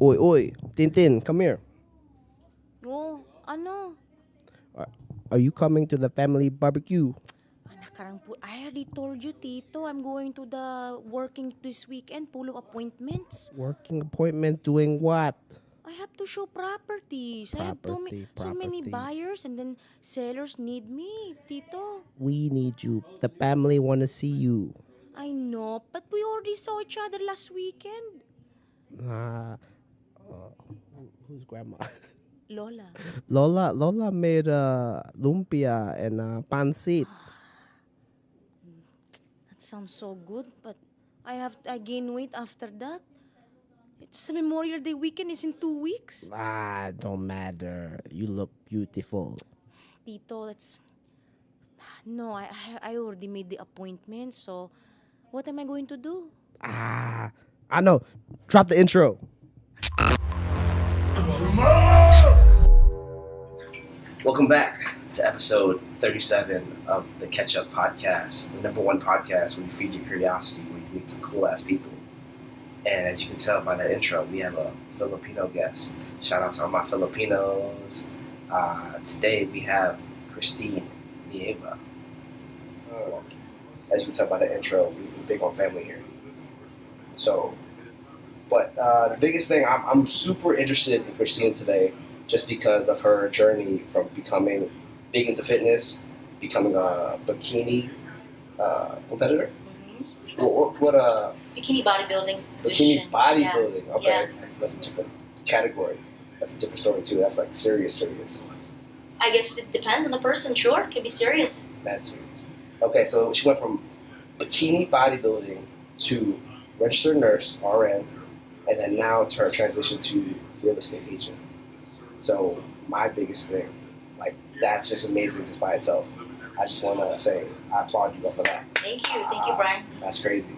Oi, Tintin, come here. Oh, ano? Are you coming to the family barbecue? I already told you, Tito, I'm going to the working this weekend, full of appointments. Working appointment doing what? I have to show properties. I have so many Property. buyers and then sellers need me, Tito. We need you. The family want to see you. I know, but we already saw each other last weekend. Who's grandma? Lola. Lola made lumpia and pancit. That sounds so good, but I gain weight after that. It's Memorial Day weekend is in 2 weeks. Don't matter. You look beautiful. Tito, no, I already made the appointment, so what am I going to do? I know. Drop the intro. Welcome back to episode 37 of the Catch Up Podcast, the number one podcast where you feed your curiosity, where you meet some cool ass people. And as you can tell by that intro, we have a Filipino guest. Shout out to all my Filipinos. Today we have Christine Nieva. As you can tell by the intro, we're big on family here. So, but the biggest thing, I'm super interested in Christine today just because of her journey from becoming big into fitness, becoming a bikini competitor. Mm-hmm. What Bikini bodybuilding. Bikini bodybuilding. Yeah. Okay, Yeah. That's a different category. That's a different story too. That's like serious. I guess it depends on the person. Sure, it can be serious. That's serious. Okay, so she went from bikini bodybuilding to registered nurse, RN, and then now to her transition to real estate agent. So my biggest thing, like that's just amazing just by itself. I just want to say I applaud you for that. Thank you, Bryan. That's crazy.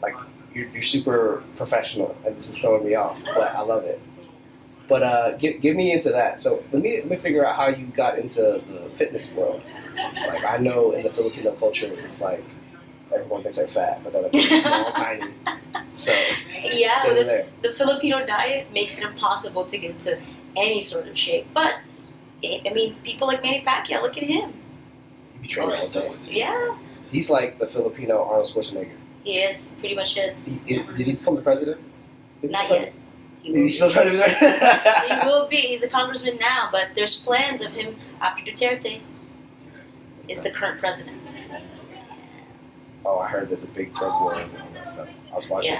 Like you're super professional, and this is throwing me off, but I love it. But get me into that. So let me figure out how you got into the fitness world. Like I know in the Filipino culture, it's like everyone thinks they're fat, but they're like small, tiny. So yeah, the Filipino diet makes it impossible to get into any sort of shape. But I mean, people like Manny Pacquiao, look at him. You be training all day. Yeah, He's like the Filipino Arnold Schwarzenegger. he is. Pretty much is. Did he become the president? Not yet. He's still trying to be there. He will be. He's a congressman now, but there's plans of him after Duterte is the current president. Oh, I heard there's a big drug war and all that stuff. I was watching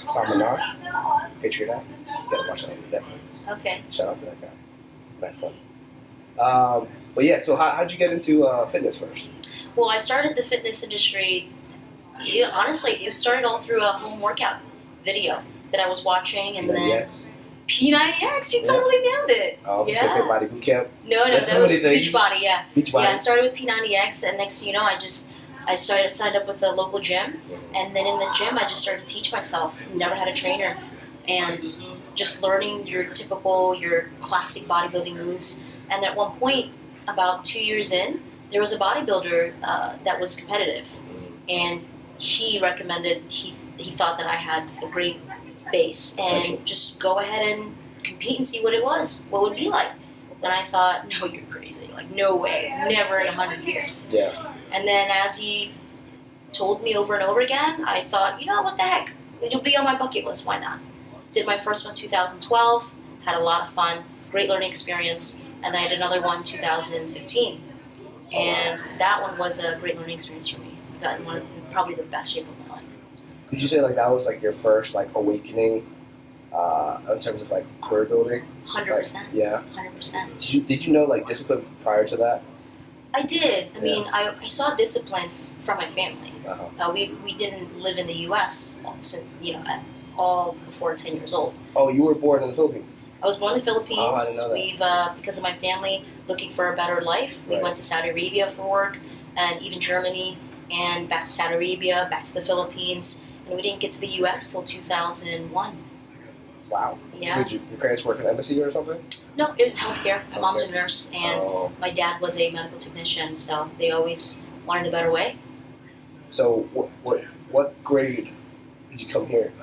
Sumardi, Patriot Act. You gotta watch that on Netflix. Okay. Shout out to that guy. That fun. But yeah, so how'd you get into fitness first? Well, I started the fitness industry. Honestly, it started all through a home workout video that I was watching, and then P90X. You totally nailed it. Yeah. Fit Body Boot Camp. No, that was Beachbody. Yeah. Beachbody. Yeah, I started with P90X, and next thing you know, I signed up with a local gym, and then in the gym, I just started to teach myself. Never had a trainer, and just learning your classic bodybuilding moves. And at one point, about 2 years in, there was a bodybuilder that was competitive, and he recommended, he thought that I had a great base, and just go ahead and compete and see what it would be like. And I thought, no, you're crazy. Like, no way. Never in 100 years. Yeah. And then as he told me over and over again, I thought, what the heck? It'll be on my bucket list. Why not? Did my first one 2012. Had a lot of fun. Great learning experience. And then I did another one 2015. And that one was a great learning experience for me. Got in probably the best shape of my life. Could you say like that was like your first like awakening in terms of like career building? 100%. Like, yeah. 100%. Did you know like discipline prior to that? I did. I mean, I saw discipline from my family. Uh-huh. We didn't live in the U.S. since at all before 10 years old. Oh, you were born in the Philippines. I was born in the Philippines. Oh, I didn't know that. We've because of my family looking for a better life. We went to Saudi Arabia for work, and even Germany, and back to Saudi Arabia, back to the Philippines, and we didn't get to the U.S. till 2001. Wow. Yeah. Did your parents work in an embassy or something? No, it was healthcare. My mom's a nurse, and my dad was a medical technician, so they always wanted a better way. So what grade did you come here?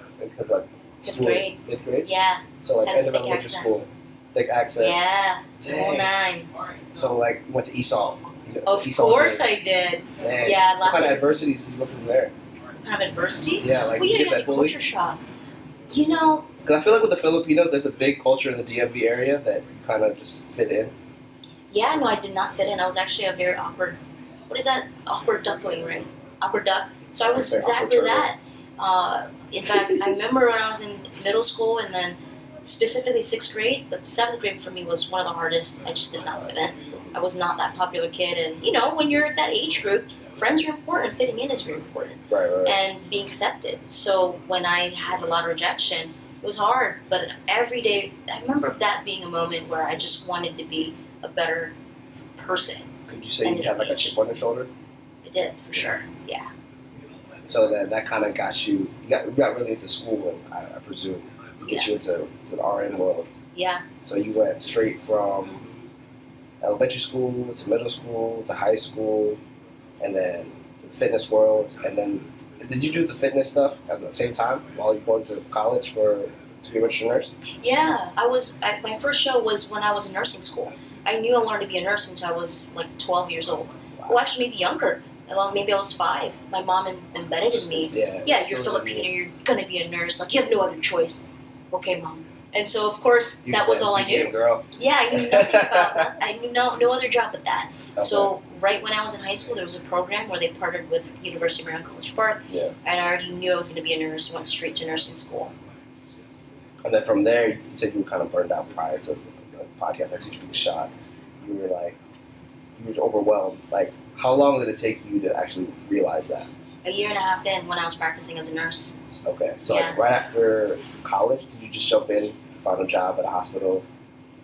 Like Fifth grade. Fifth grade? Yeah. So like Had a end of thick elementary accent. school. Thick accent. Yeah. Whole Dang. 9. So like you went to Esau. Of Esau course day. I did. Dang. Yeah. What kind of adversities did you go from there? What kind of adversities? Yeah, like Well, you you get had that a bully. culture shock. You know. Because I feel like with the Filipinos, there's a big culture in the DMV area that you kind of just fit in. Yeah, no, I did not fit in. I was actually a very awkward. What is that? Awkward duckling, right? Awkward duck. So I was Okay, exactly awkward that. In fact, I remember when I was in middle school and then specifically 6th grade, but 7th grade for me was one of the hardest. I just did not fit in. I was not that popular kid, and you know, when you're at that age group, friends are important. Fitting in is very important, Right. and being accepted. So when I had a lot of rejection, it was hard. But every day, I remember that being a moment where I just wanted to be a better person. Could you say you had like a chip on your shoulder? I did, for sure. Yeah. So that kind of got you got really into school, and I presume to get you into the RN world. Yeah. So you went straight from elementary school to middle school to high school, and then to the fitness world. And then, did you do the fitness stuff at the same time while you were going to college to be a registered nurse? Yeah. My first show was when I was in nursing school. I knew I wanted to be a nurse since I was like 12 years old. Wow. Well, actually, maybe younger. Well, maybe I was 5. My mom embedded in me. Yeah, you're Filipino, you're gonna be a nurse. Like, you have no other choice. Okay, Mom. And so, of course, that was all I knew. Girl. Yeah, I knew nothing about that. I knew no other job but that. Okay. So, right when I was in high school, there was a program where they partnered with University of Maryland College Park. Yeah. And I already knew I was going to be a nurse. Went straight to nursing school. And then from there, you said you were kind of burned out prior to the podcast actually being shot. You were overwhelmed. Like, how long did it take you to actually realize that? A year and a half in, when I was practicing as a nurse. Okay, so Yeah. like right after college, did you just jump in, find a job at a hospital,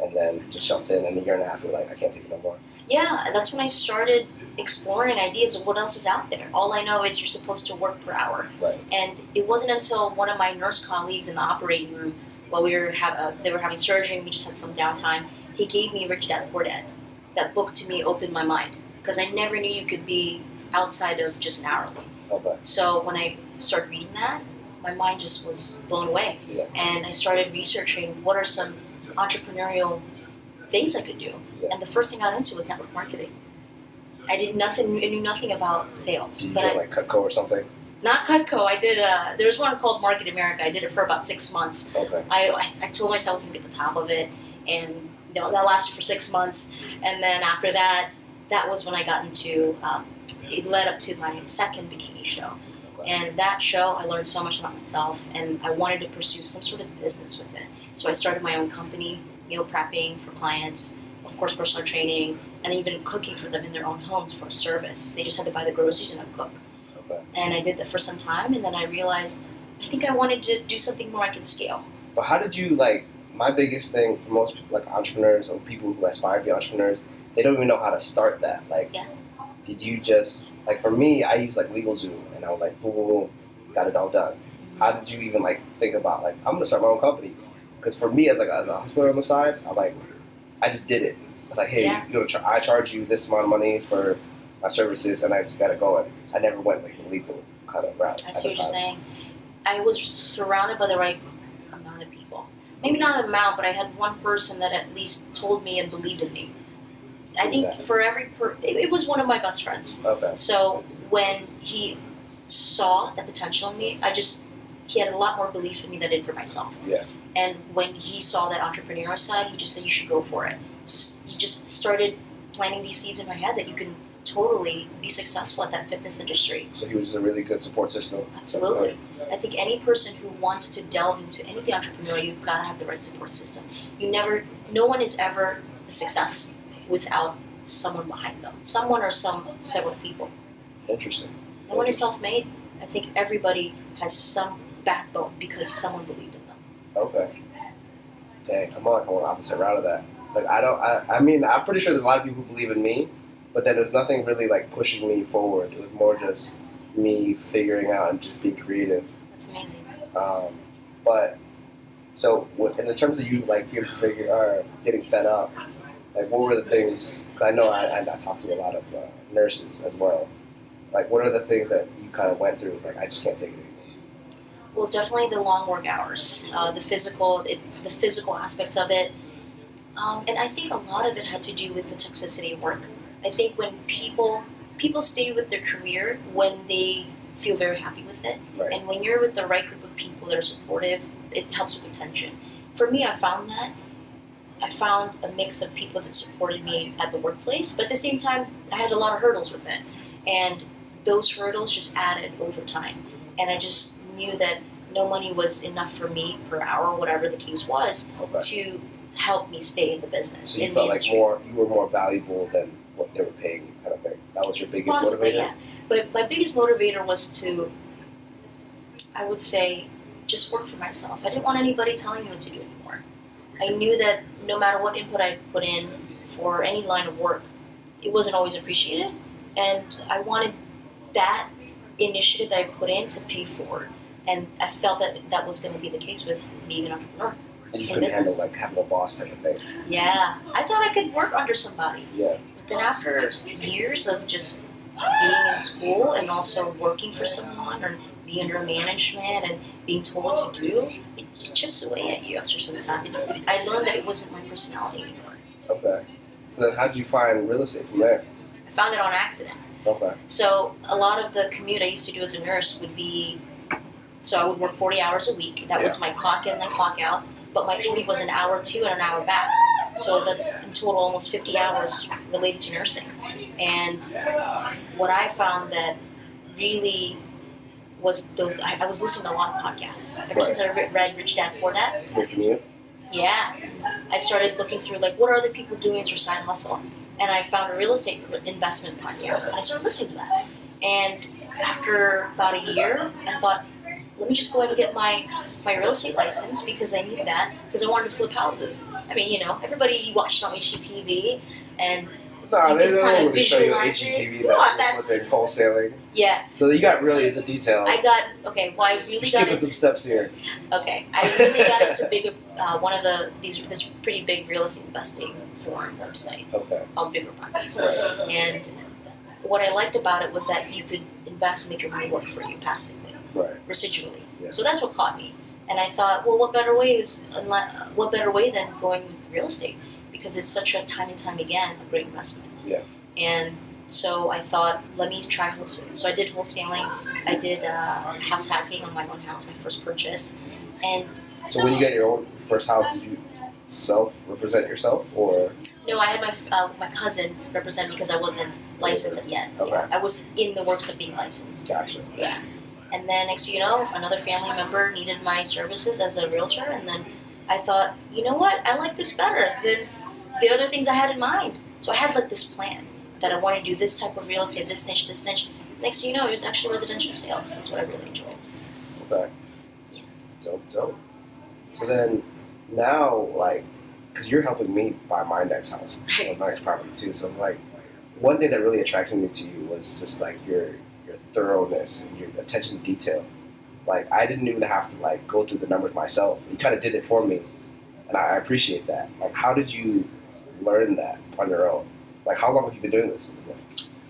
and then just jumped in, and a year and a half, you're like, I can't take it no more? Yeah, and that's when I started exploring ideas of what else is out there. All I know is you're supposed to work per hour. Right. And it wasn't until one of my nurse colleagues in the operating room, while they were having surgery and we just had some downtime, he gave me Rich Dad Poor Dad. That book to me opened my mind because I never knew you could be outside of just an hourly. Okay. So when I started reading that, my mind just was blown away. Yeah. And I started researching what are some entrepreneurial things I could do. Yeah. And the first thing I got into was network marketing. I knew nothing about sales. Did you but join like Cutco or something? Not Cutco. I did. There was one called Market America. I did it for about 6 months. Okay. I told myself I was going to get the top of it, and that lasted for 6 months. And then after that, that was when I got into. It led up to my second bikini show, Okay. and that show I learned so much about myself, and I wanted to pursue some sort of business with it. So I started my own company, meal prepping for clients, of course, personal training, and even cooking for them in their own homes for a service. They just had to buy the groceries and I'd cook. Okay. And I did that for some time, and then I realized I think I wanted to do something more I could scale. But how did you like? My biggest thing for most people, like entrepreneurs or people who aspire to be entrepreneurs, they don't even know how to start that. Like, Yeah. Did you just like for me? I use like LegalZoom, and I was like, boom, boom, boom, got it all done. How did you even like think about like I'm gonna start my own company? Because for me, as a hustler on the side, I'm like, I just did it. I was like, hey, Yeah. I charge you this amount of money for my services, and I just got it going. I never went like the legal kind of route. I see what you're saying. I was surrounded by the right amount of people. Maybe not an amount, but I had one person that at least told me and believed in me. I think Exactly. for it was one of my best friends. Okay. So when he saw the potential in me, he had a lot more belief in me than I did for myself. Yeah. And when he saw that entrepreneurial side, he just said, you should go for it. He just started planting these seeds in my head that you can totally be successful at that fitness industry. So he was just a really good support system. Absolutely. I think any person who wants to delve into anything entrepreneurial, you've got to have the right support system. No one is ever a success without someone behind them. Someone or several people. Interesting. No one is self-made. I think everybody has some backbone because someone believed in them. Okay. Dang, I'm on the opposite route of that. Like I mean, I'm pretty sure there's a lot of people who believe in me, but then there's nothing really like pushing me forward. It was more just me figuring out and just being creative. That's amazing. But so in the terms of you like getting fed up, like what were the things? Cause I know I talked to a lot of nurses as well. Like what are the things that you kind of went through? Like I just can't take it anymore. Well, definitely the long work hours, the physical aspects of it, and I think a lot of it had to do with the toxicity of work. I think when people stay with their career when they feel very happy with it, Right. and when you're with the right group of people that are supportive, it helps with retention. For me, I found that. I found a mix of people that supported me at the workplace, but at the same time, I had a lot of hurdles with it. And those hurdles just added over time. And I just knew that no money was enough for me per hour, whatever the case was, Okay. to help me stay in the business. So you in felt the like industry. you were more valuable than what they were paying you, kind of thing. That was your biggest Possibly, motivator? yeah. But my biggest motivator was to, I would say, just work for myself. I didn't want anybody telling me what to do anymore. I knew that no matter what input I put in for any line of work, it wasn't always appreciated, and I wanted that initiative that I put in to pay forward. And I felt that that was going to be the case with being an entrepreneur. And you in couldn't handle business. like having a boss type of thing. Yeah, I thought I could work under somebody. Yeah. But then after years of just being in school and also working for someone or being under management and being told what to do, it chips away at you after some time. I learned that it wasn't my personality anymore. Okay. So then how did you find real estate from there? I found it on accident. Okay. So a lot of the commute I used to do as a nurse would be, so I would work 40 hours a week. That was my clock in and clock out. But my commute was an hour to and an hour back. So that's in total almost 50 hours related to nursing. And what I found that really was those, I was listening to a lot of podcasts. Ever since I read Rich Dad Poor Dad. Your commute? Yeah. I started looking through like what are other people doing as their side hustle. And I found a real estate investment podcast. And I started listening to that. And after about a year, I thought, let me just go ahead and get my real estate license because I need that because I wanted to flip houses. I mean, you know, everybody watched on HGTV and No, you they can don't kind of really show you visualize it. HGTV What, that's what's wholesaling. yeah, So you got really the details. I got, okay, well I really You're got skipping into, some steps here. okay, I really got into bigger, one of this pretty big real estate investing forum website Okay. called Bigger Pockets. Right. And what I liked about it was that you could invest and make your money work for you passively, Right. residually. Yeah. So that's what caught me. And I thought, well, what better way than going with real estate? Because it's such a time and time again a great investment. Yeah. And so I thought, let me try wholesaling. So I did wholesaling. I did house hacking on my own house, my first purchase. And So when you got your own first house, did you self-represent yourself or? no, I had my cousins represent me because I wasn't licensed yet. Okay. Yeah, I was in the works of being licensed. Gotcha. Yeah. And then next thing you know, another family member needed my services as a realtor, and then I thought, you know what, I like this better than the other things I had in mind. So I had like this plan that I wanted to do this type of real estate, this niche, this niche. Next thing you know, it was actually residential sales. That's what I really enjoyed. Okay. Yeah. Dope. So then now, like, because you're helping me buy my next house, Right. my next property too. So like, one thing that really attracted me to you was just like your thoroughness and your attention to detail. Like I didn't even have to like go through the numbers myself. You kind of did it for me, and I appreciate that. Like, how did you learn that on your own? Like, how long have you been doing this?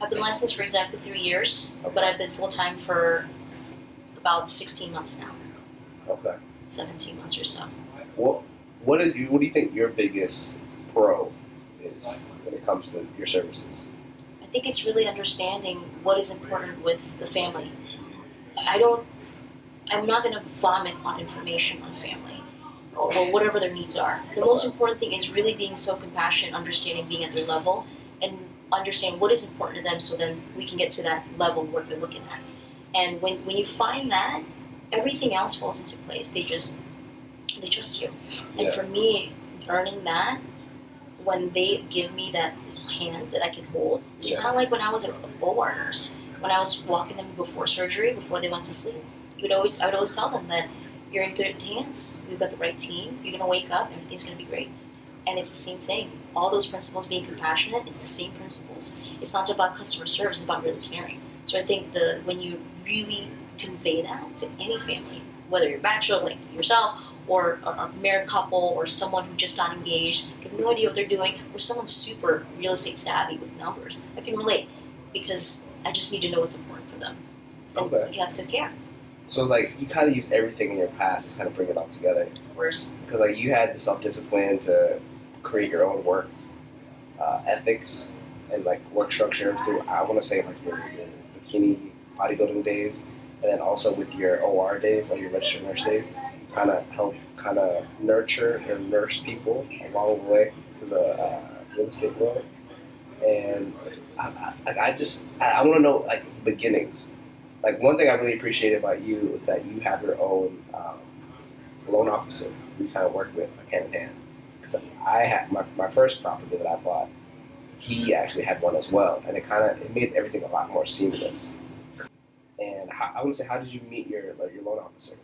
I've been licensed for exactly 3 years, Okay. but I've been full-time for about 16 months now, Okay. 17 months or so. What do you think your biggest pro is when it comes to your services? I think it's really understanding what is important with the family. I'm not going to vomit on information on family or whatever their needs are. The most important thing is really being so compassionate, understanding, being at their level, and understanding what is important to them so then we can get to that level of what they're looking at. And when you find that, everything else falls into place. They trust you. And Yeah. for me, learning that, when they give me that hand that I can hold, it's Yeah. kind of like when I was a OR nurse. When I was walking them before surgery, before they went to sleep, I would always tell them that you're in good hands. We've got the right team. You're gonna wake up, and everything's gonna be great. And it's the same thing. All those principles, being compassionate, it's the same principles. It's not about customer service. It's about really caring. So I think when you really convey that to any family, whether you're a bachelor like yourself, or a married couple, or someone who just got engaged, have no idea what they're doing, or someone super real estate savvy with numbers, I can relate because I just need to know what's important for them. And Okay. you have to care. So like you kind of use everything in your past to kind of bring it all together. Of course. Because like you had the self-discipline to create your own work ethics and like work structure through, I want to say, like your bikini bodybuilding days, and then also with your OR days, like your registered nurse days, kind of help kind of nurture and nurse people along the way to the real estate world. And I want to know like the beginnings. Like one thing I really appreciate about you is that you have your own loan officer who you kind of work with hand in hand. Because I had my first property that I bought, he actually had one as well, and it made everything a lot more seamless. And I want to say, how did you meet your loan officer?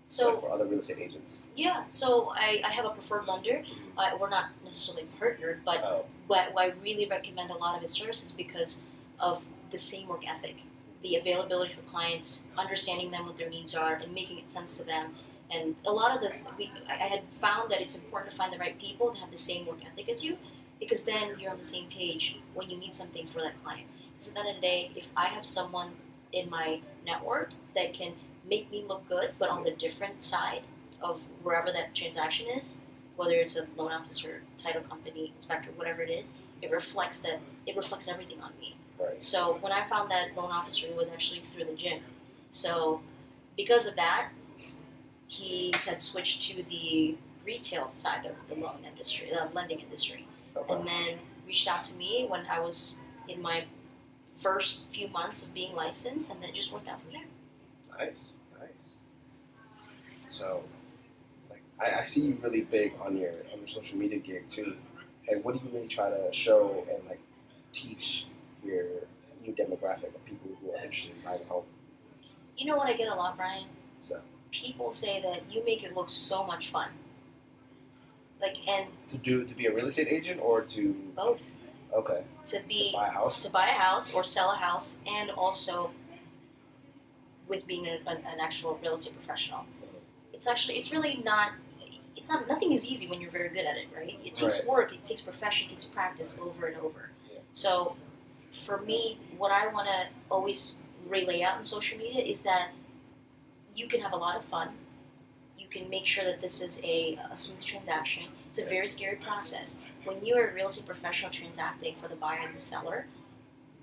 So for other real estate agents. Yeah, so I have a preferred lender. We're not necessarily partnered, but Oh. what I really recommend a lot of his services because of the same work ethic, the availability for clients, understanding them what their needs are, and making it sense to them. And a lot of this, I had found that it's important to find the right people that have the same work ethic as you, because then you're on the same page when you need something for that client. Because at the end of the day, if I have someone in my network that can make me look good, but on the different side of wherever that transaction is, whether it's a loan officer, title company, inspector, whatever it is, it reflects everything on me. Right. So when I found that loan officer, it was actually through the gym. So because of that, he had switched to the retail side of the loan industry, the lending industry, Okay. and then reached out to me when I was in my first few months of being licensed, and then it just worked out from there. Nice. So, like, I see you really big on your social media gig too. Like, what do you really try to show and like teach your new demographic of people who are interested in buying a home? You know what I get a lot, Brian? So, People say that you make it look so much fun. Like, and to be a real estate agent or to both. Okay. To buy a house. To buy a house or sell a house, and also with being an actual real estate professional. It's really not. Nothing is easy when you're very good at it, right? It takes work, it takes profession, it takes practice over and over. Yeah. So, for me, what I want to always relay out in social media is that you can have a lot of fun. You can make sure that this is a smooth transaction. It's a very scary process. When you are a real estate professional transacting for the buyer and the seller,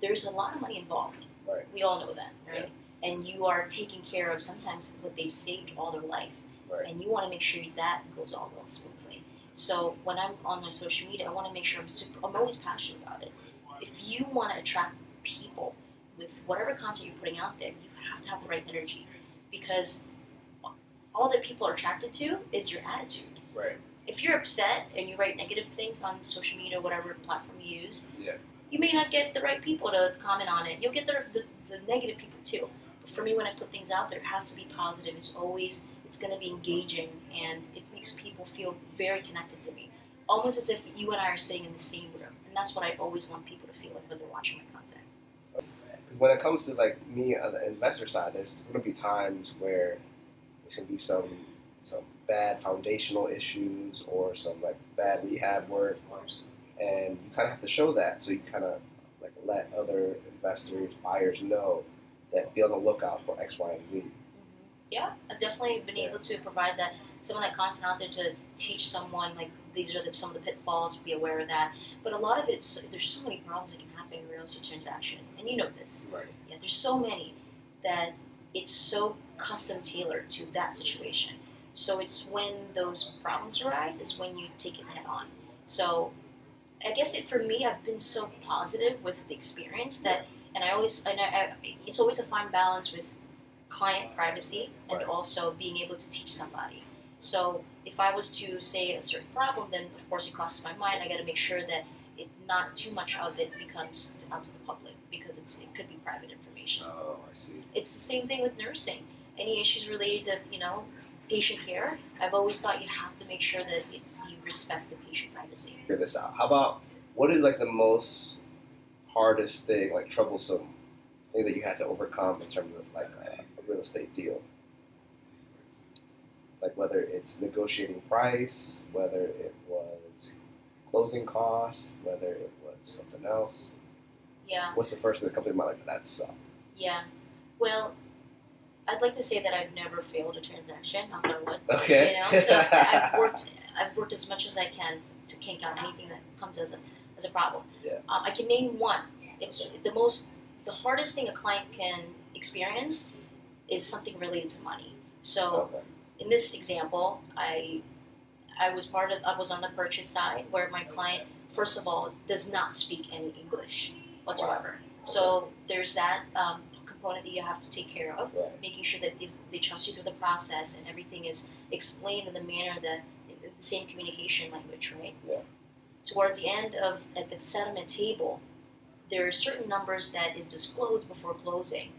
there's a lot of money involved. Right. We all know that, right? Yeah. And you are taking care of sometimes what they've saved all their life. Right. And you want to make sure that goes all real smoothly. So when I'm on my social media, I want to make sure I'm always passionate about it. If you want to attract people with whatever content you're putting out there, you have to have the right energy, because all that people are attracted to is your attitude. Right. If you're upset and you write negative things on social media, whatever platform you use, yeah. you may not get the right people to comment on it. You'll get the negative people too. But for me, when I put things out there, it has to be positive. It's going to be engaging, and it makes people feel very connected to me. Almost as if you and I are sitting in the same room. And that's what I always want people to feel like when they're watching my content. Because when it comes to like me on the investor side, there's going to be times where there's going to be some bad foundational issues or some like bad rehab work, and you kind of have to show that, so you kind of like let other investors, buyers know that be on the lookout for X, Y, and Z. Yeah, I've definitely been able to provide some of that content out there to teach someone, like, these are some of the pitfalls, be aware of that. But a lot of there's so many problems that can happen in a real estate transaction, and you know this. Right. Yeah, there's so many that it's so custom tailored to that situation. So it's when those problems arise, is when you take it head on. So I guess for me, I've been so positive with the experience that, and it's always a fine balance with client privacy and also being able to teach somebody. So if I was to say a certain problem, then of course it crosses my mind. I got to make sure that not too much of it becomes out to the public, because it could be private information. Oh, I see. It's the same thing with nursing. Any issues related to patient care, I've always thought you have to make sure that you respect the patient privacy. Figure this out. How about, what is like the most hardest thing, like troublesome thing that you had to overcome in terms of like a real estate deal? Like whether it's negotiating price, whether it was closing costs, whether it was something else. Yeah. What's the first thing that comes to mind, like that sucked? Yeah. Well, I'd like to say that I've never failed a transaction, knock on wood. Okay. So I've worked as much as I can to kink out anything that comes as a problem. Yeah. I can name one. It's the hardest thing a client can experience is something related to money. So in this example, I was on the purchase side where my client, first of all, does not speak any English whatsoever. Wow. So there's that component that you have to take care of, Right. making sure that they trust you through the process and everything is explained in the manner that the same communication language, right? Yeah. Towards the end at the settlement table, there are certain numbers that is disclosed before closing,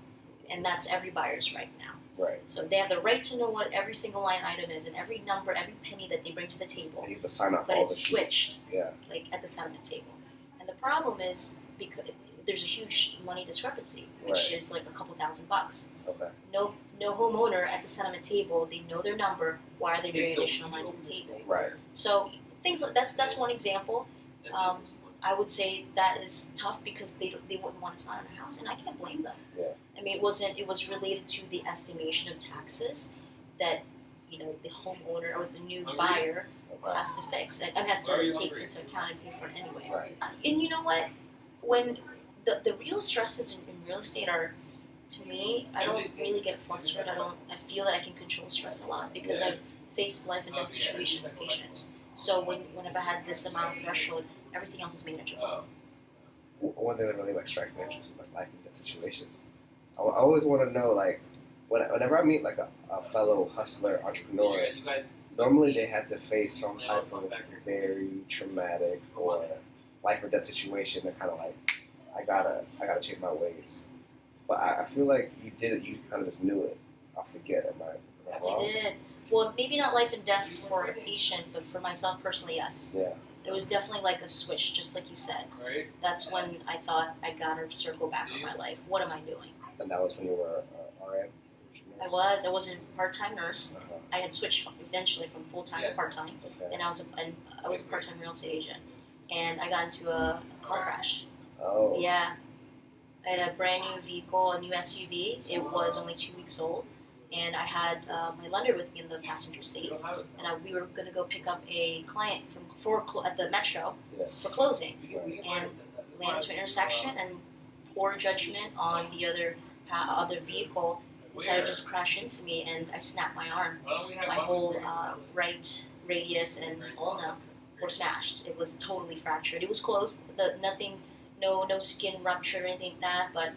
and that's every buyer's right now. Right. So they have the right to know what every single line item is and every number, every penny that they bring to the table. And you have to sign off But all it's the switched, Yeah. like at the settlement table. And the problem is because there's a huge money discrepancy, which Right. is like a couple $1,000. Okay. No homeowner at the settlement table, they know their number. Why are they bringing additional money to the table? Right. So things like that's one example. I would say that is tough because they wouldn't want to sign on a house, and I can't blame them. Yeah. I mean, it was related to the estimation of taxes that the homeowner or the new buyer has to fix and has to take into account and pay for it anyway. Right. And you know what? When the real stresses in real estate are, to me, I don't really get flustered. I feel that I can control stress a lot because I've faced life and death situations with patients. So whenever I had this amount of threshold, everything else is manageable. One thing that really strikes me interested is life and death situations. I always want to know whenever I meet a fellow hustler entrepreneur, normally they had to face some type of very traumatic or life or death situation that kind of I gotta change my ways. But I feel like you did it. You kind of just knew it off the get. Am I wrong? I did. Well, maybe not life and death for a patient, but for myself personally, yes. Yeah. It was definitely like a switch, just like you said. Right. That's when I thought I gotta circle back on my life. What am I doing? And that was when you were RN? I wasn't a part-time nurse. Uh-huh. I had switched eventually from full-time to part-time, Okay. and I was a part-time real estate agent. And I got into a car crash. Oh. Yeah. I had a brand new vehicle, a new SUV. It was only 2 weeks old. And I had my lender with me in the passenger seat. And we were going to go pick up a client at the Metro Yeah. for closing. And landed into an intersection, and poor judgment on the other vehicle decided to just crash into me, and I snapped my arm. My whole right radius and ulna were smashed. It was totally fractured. It was closed. No skin rupture or anything like that, but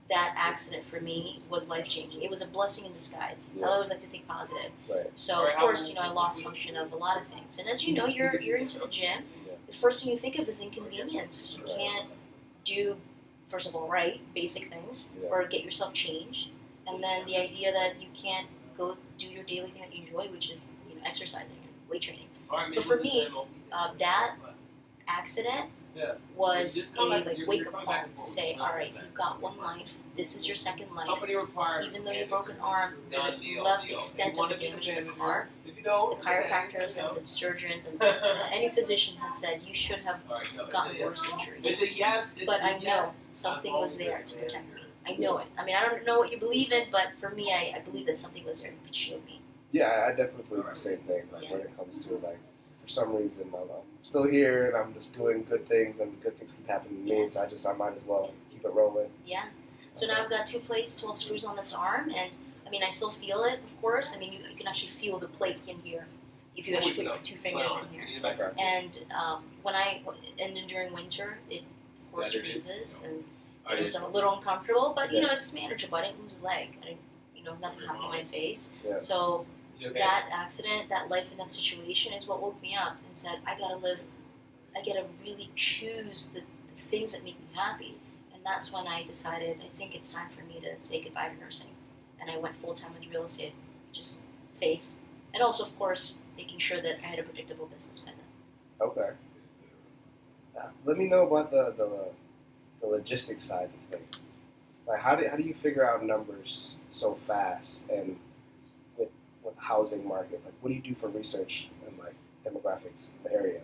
that accident for me was life-changing. It was a blessing in disguise. Yeah. I always like to think positive. Right. So, of course, I lost function of a lot of things. And as you know, you're into the gym. Yeah. The first thing you think of is inconvenience. You Right. can't do, first of all, basic things Yeah. or get yourself changed. And then the idea that you can't go do your daily thing that you enjoy, which is exercising and weight training. But for me, that accident was a wake-up call to say, all right, you've got one life. This is your second life. Even though you broke an arm, they love the extent of the damage in the car. The chiropractors and the surgeons and any physician had said you should have gotten worse injuries. But I know something was there to protect me. I know it. I mean, I don't know what you believe in, but for me, I believe that something was there to shield me. Yeah, I definitely believe the same thing. When it comes to for some reason, I'm still here and I'm just doing good things, and good things keep happening to me. So I might as well keep it rolling. Yeah. So now I've got 2 plates, 12 screws on this arm, and I mean, I still feel it, of course. I mean, you can actually feel the plate in here if you actually put 2 fingers in here. Okay. And then during winter, it of course freezes, and it's a little uncomfortable, but it's manageable. I didn't lose a leg. Nothing happened to my face. Yeah. So that accident, that life and that situation is what woke me up and said, I gotta really choose the things that make me happy. And that's when I decided, I think it's time for me to say goodbye to nursing. And I went full-time into real estate, just faith. And also, of course, making sure that I had a predictable business by then. Okay. Let me know about the logistics side of things. How do you figure out numbers so fast, and with the housing market? What do you do for research and demographics in the area?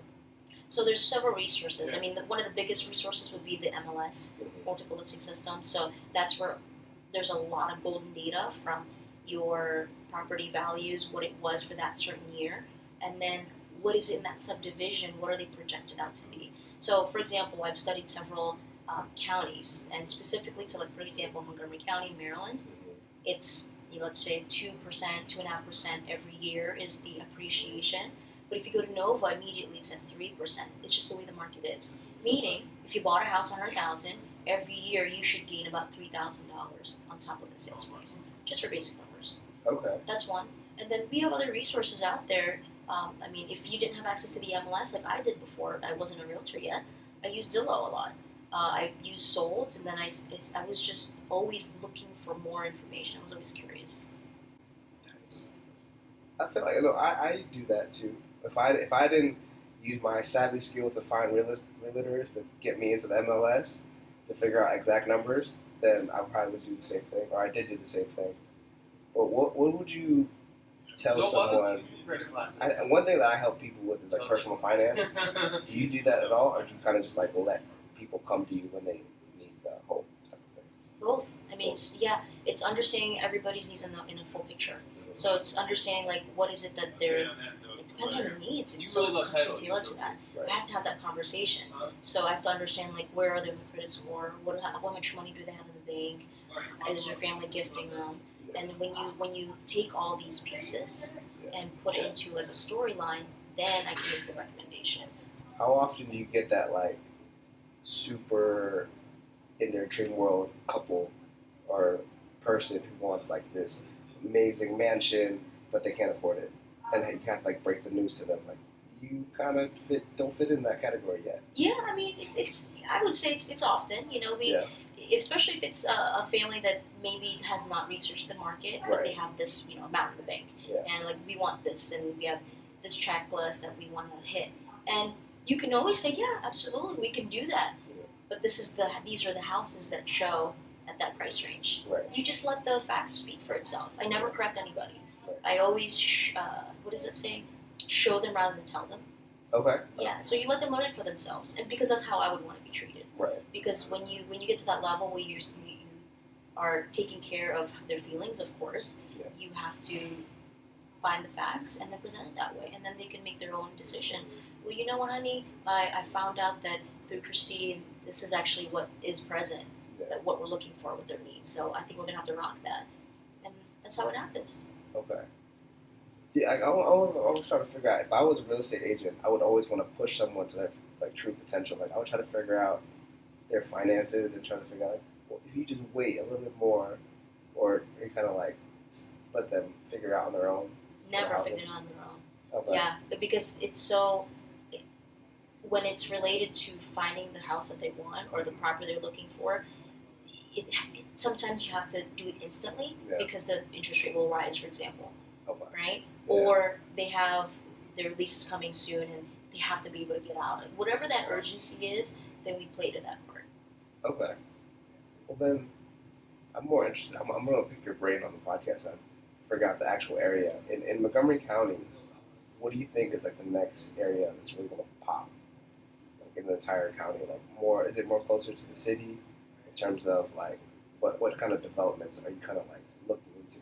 So there's several resources. I mean, one of the biggest resources would be the MLS, Mm-hmm. multiple listing system. So that's where there's a lot of golden data from your property values, what it was for that certain year, and then what is in that subdivision, what are they projected out to be. So, for example, I've studied several counties, and specifically to, like, for example, Montgomery County, Maryland, it's, let's say 2%, 2.5% every year is the appreciation. But if you go to Nova, immediately it's at 3%. It's just the way the market is. Meaning, if you bought a house $100,000, every year you should gain about $3,000 on top of the sales price, just for basic numbers. Okay. That's one. And then we have other resources out there. I mean, if you didn't have access to the MLS like I did before, I wasn't a realtor yet, I used Zillow a lot. I used Sold, and then I was just always looking for more information. I was always curious. I feel like I do that too. If I didn't use my savvy skill to find realtors to get me into the MLS to figure out exact numbers, then I probably would do the same thing, or I did do the same thing. But what would you tell someone? One thing that I help people with is like personal finance. Do you do that at all, or do you kind of just like let people come to you when they need the home type of thing? Both. I mean, it's understanding everybody's needs in a full picture. So it's understanding, like, what is it that they're. It depends on their needs. It's so custom tailored to that. Right. I have to have that conversation. So I have to understand, like, where are their credits for? How much money do they have in the bank? Is their family gifting them? And when you take all these pieces and put it into like a storyline, then I can make the recommendations. How often do you get that like super in their dream world couple or person who wants like this amazing mansion but they can't afford it, and you have to like break the news to them like you kind of don't fit in that category yet? Yeah, I mean I would say it's often, especially if it's a family that maybe has not researched the market, but they have this amount in the bank, and like we want this, and we have this checklist that we want to hit, and you can always say, yeah, absolutely, we can do that, but these are the houses that show at that price range. Right. You just let the facts speak for itself. I never correct anybody. Right. I always what does it say? Show them rather than tell them. Okay. Yeah, so you let them learn it for themselves, and because that's how I would want to be treated. Right. Because when you get to that level where you are taking care of their feelings, of course, you have to find the facts and then present it that way, and then they can make their own decision. Well, you know what, honey? I found out that through Christine, this is actually what is present, that what we're looking for with their needs. So I think we're gonna have to rock that, and that's how it happens. Okay. Yeah, I was trying to figure out if I was a real estate agent, I would always want to push someone to their like true potential. Like I would try to figure out their finances and try to figure out like, well, if you just wait a little bit more, or you kind of like let them figure it out on their own. Never figure it out on their own. Okay. Yeah, but because it's when it's related to finding the house that they want or the property they're looking for, sometimes you have to do it instantly because the interest rate will rise, for example, right? Yeah. Or they have their lease is coming soon and they have to be able to get out. Whatever that urgency is, then we play to that part. Okay. Well, then I'm more interested. I'm going to pick your brain on the podcast and figure out the actual area. In Montgomery County, what do you think is like the next area that's really going to pop? Like in the entire county, like is it more closer to the city in terms of like what kind of developments are you kind of like looking into?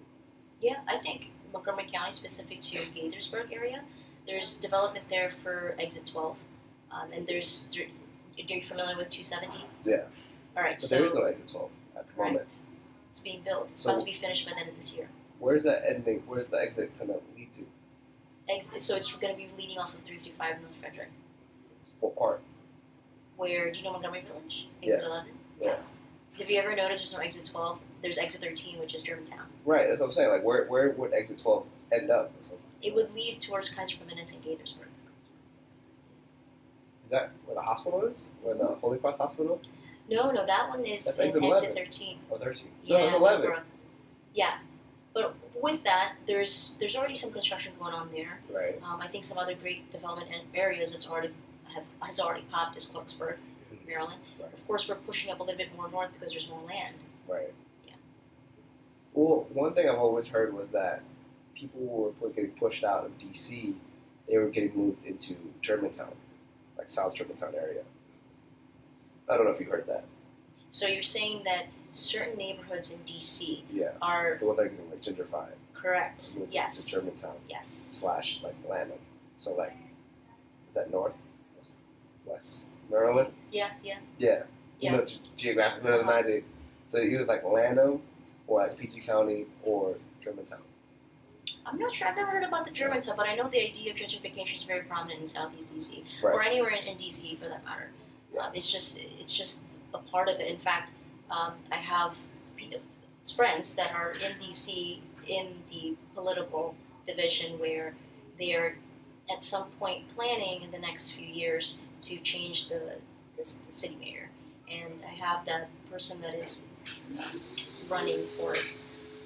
Yeah, I think Montgomery County, specific to Gaithersburg area, there's development there for Exit 12, and are you familiar with 270? Yeah. All right. But there is no Exit 12 at the moment. It's being built. It's about to be finished by the end of this year. Where's that ending? Where's the exit going to lead to? So it's going to be leading off of 355 North Frederick. What part? Where, do you know Montgomery Village? Exit 11? Yeah. Have you ever noticed there's no Exit 12? There's Exit 13, which is Germantown. Right, that's what I'm saying. Like, where would Exit 12 end up? It would lead towards Kaiser Permanente and Gaithersburg. Is that where the hospital is? Where the Holy Cross Hospital? No, that one is in Exit 13. Oh, 13. Yeah, no, it's 11. Yeah. But with that, there's already some construction going on there. Right. I think some other great development areas has already popped is Clarksburg, Maryland. Right. Of course, we're pushing up a little bit more north because there's more land. Right. Yeah. Well, one thing I've always heard was that people were getting pushed out of D.C. They were getting moved into Germantown, like South Germantown area. I don't know if you heard that. So you're saying that certain neighborhoods in DC Yeah. are The one that getting like gentrified. correct. Moving Yes. To Germantown. Yes. / like Lanham. So like, is that north? West? Maryland? Yeah. Yeah. Yeah. You know geographically better than I do. So either like Lanham or like PG County or Germantown. I'm not sure. I've never heard about the Germantown, but I know the idea of gentrification is very prominent in Southeast DC, Right. or anywhere in DC for that matter. Yeah. It's just a part of it. In fact, I have friends that are in DC in the political division where they are at some point planning in the next few years to change the city mayor. And I have that person that is running for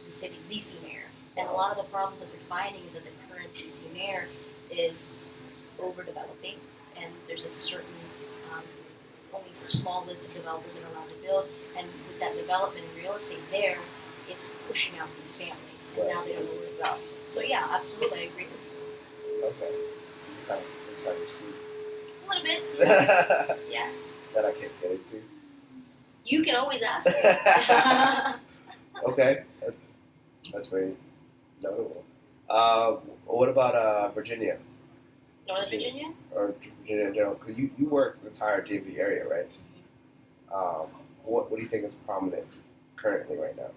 the city DC mayor. And a lot of the problems that they're finding is that the current DC mayor is overdeveloping, and there's a certain only small list of developers that are allowed to build. And with that development in real estate there, it's pushing out these families, and now they don't know where to go. So yeah, absolutely, I agree with you. Okay. Kind of inside your scoop. A little bit. Yeah. That I can't get into. You can always ask me. Okay. That's very notable. What about Virginia? Northern Virginia? Or Virginia in general? Because you work the entire DMV area, right? What do you think is prominent currently right now?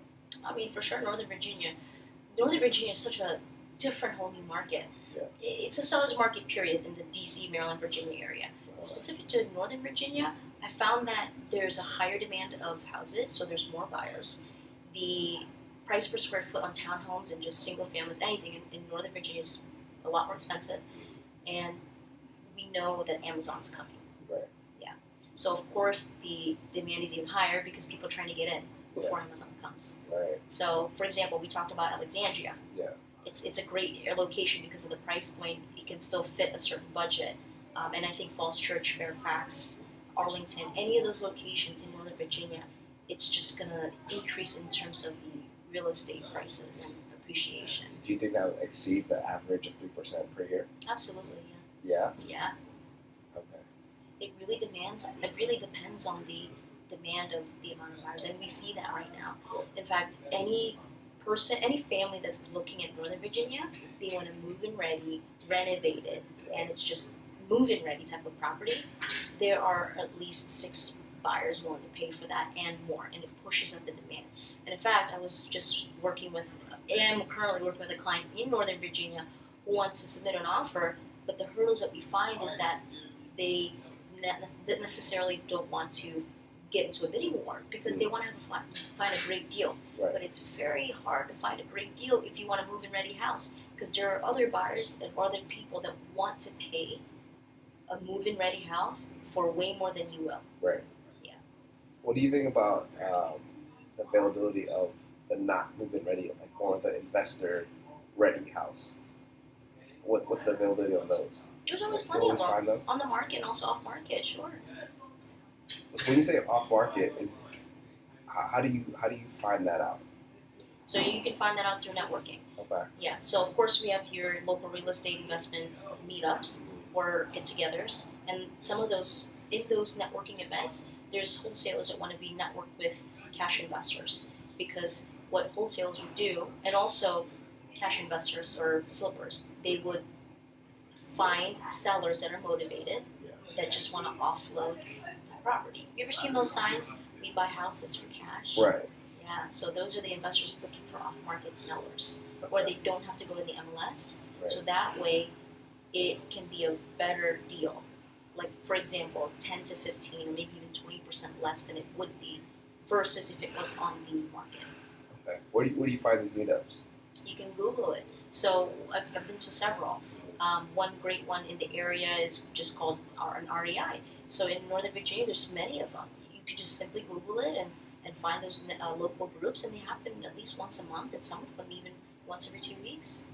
I mean, for sure, Northern Virginia. Northern Virginia is such a different whole new market. Yeah. It's a seller's market, period, in the DC, Maryland, Virginia area. Specific to Northern Virginia, I found that there's a higher demand of houses, so there's more buyers. The price per square foot on townhomes and just single families, anything in Northern Virginia is a lot more expensive. And we know that Amazon's coming. Right. Yeah. So of course the demand is even higher because people are trying to get in before Amazon comes. Right. So for example, we talked about Alexandria. Yeah. It's a great location because of the price point. It can still fit a certain budget. And I think Falls Church, Fairfax, Arlington, any of those locations in Northern Virginia, it's just going to increase in terms of the real estate prices and appreciation. Do you think that would exceed the average of 3% per year? Absolutely, Yeah. yeah. Okay. It really depends on the demand of the amount of buyers, and we see that right now. In fact, any family that's looking at Northern Virginia, they want to move in ready, renovated, and it's just move in ready type of property. There are at least 6 buyers willing to pay for that and more, and it pushes up the demand. And in fact, I was just am currently working with a client in Northern Virginia who wants to submit an offer, but the hurdles that we find is that they necessarily don't want to get into a bidding war because they want to find a great deal. Right. But it's very hard to find a great deal if you want to move in ready house because there are other buyers and other people that want to pay a move in ready house for way more than you will. Right. Yeah. What do you think about the availability of the not move-in ready, like more of the investor ready house? What's the availability of those? There's always You plenty of find them on the market and also off market. Sure. So when you say off market, how do you find that out? So you can find that out through networking. Okay. Yeah. So of course we have your local real estate investment meetups or get-togethers, and some of those networking events, there's wholesalers that want to be networked with cash investors because what wholesalers would do, and also cash investors or flippers, they would find sellers that are motivated that just want to offload that property. You ever seen those signs? We buy houses for cash. Right. Yeah. So those are the investors looking for off-market sellers, where they don't have to go to the MLS. Right. So that way, it can be a better deal. Like for example, 10 to 15, or maybe even 20% less than it would be, versus if it was on the market. Okay. Where do you find these meetups? You can Google it. So I've been to several. One great one in the area is just called an REI. So in Northern Virginia, there's many of them. You could just simply Google it and find those local groups, and they happen at least once a month, and some of them even once every 2 weeks.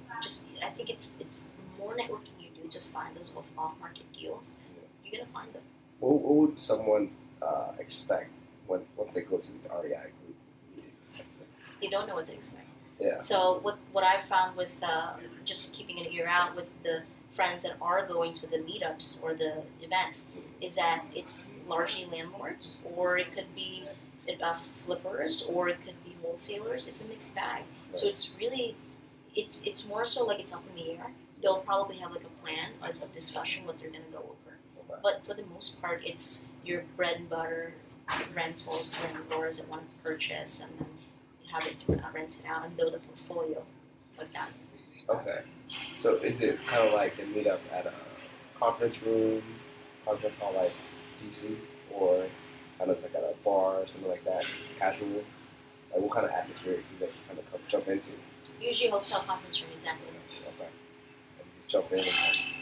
I think it's the more networking you do to find those off-market deals, you're gonna find them. What would someone expect once they go to these REI group meetings? You don't know what to expect. Yeah. So what I've found with just keeping an ear out with the friends that are going to the meetups or the events is that it's largely landlords, or it could be flippers or it could be wholesalers. It's a mixed bag. So Right. it's really, it's more so like it's up in the air. They'll probably have like a plan or a discussion what they're gonna go over. Okay. But for the most part, it's your bread and butter rentals, landlords that want to purchase and then have it rented out and build a portfolio like that. Okay. So is it kind of like they meet up at a conference room, conference hall like DC, or kind of like at a bar or something like that, casual? Like what kind of atmosphere do you kind of jump into? Usually hotel conference room, exactly. Okay. And you just jump in and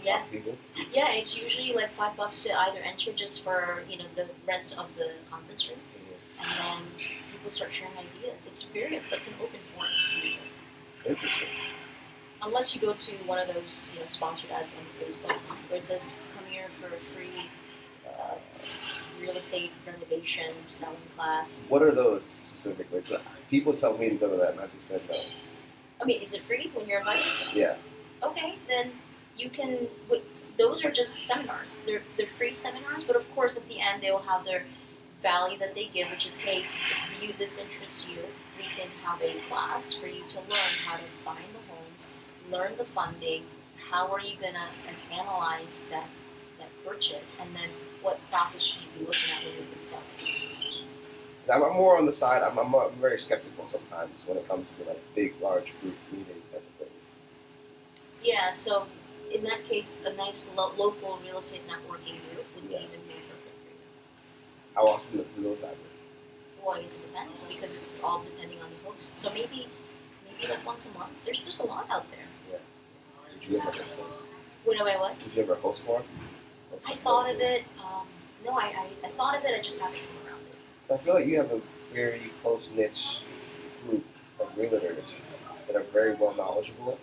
Yeah. talk to people? Yeah, it's usually like $5 to either enter just for, the rent of the conference room, and then people start sharing ideas. It's an open forum. Interesting. Unless you go to one of those, sponsored ads on Facebook where it says, "Come here for a free real estate renovation selling class." What are those specifically? 'Cause people tell me to go to that, and I just said no. I mean, is it free when you're invited? Yeah. Okay, then you can. Those are just seminars. They're free seminars, but of course at the end they will have their value that they give, which is, hey, if this interests you, we can have a class for you to learn how to find the homes, learn the funding, how are you gonna analyze that purchase, and then what profits should you be looking at when you're selling. I'm more on the side. I'm very skeptical sometimes when it comes to like big, large group meeting type of things. Yeah, so in that case, a nice local real estate networking group would be even more perfect for you. How often do those happen? Well, I guess it depends because it's all depending on the host. So maybe like once a month. There's a lot out there. Did you ever host one? What? Did you ever host one? I thought of it. No, I thought of it. I just haven't come around it. So I feel like you have a very close niche group of realtors that are very well knowledgeable,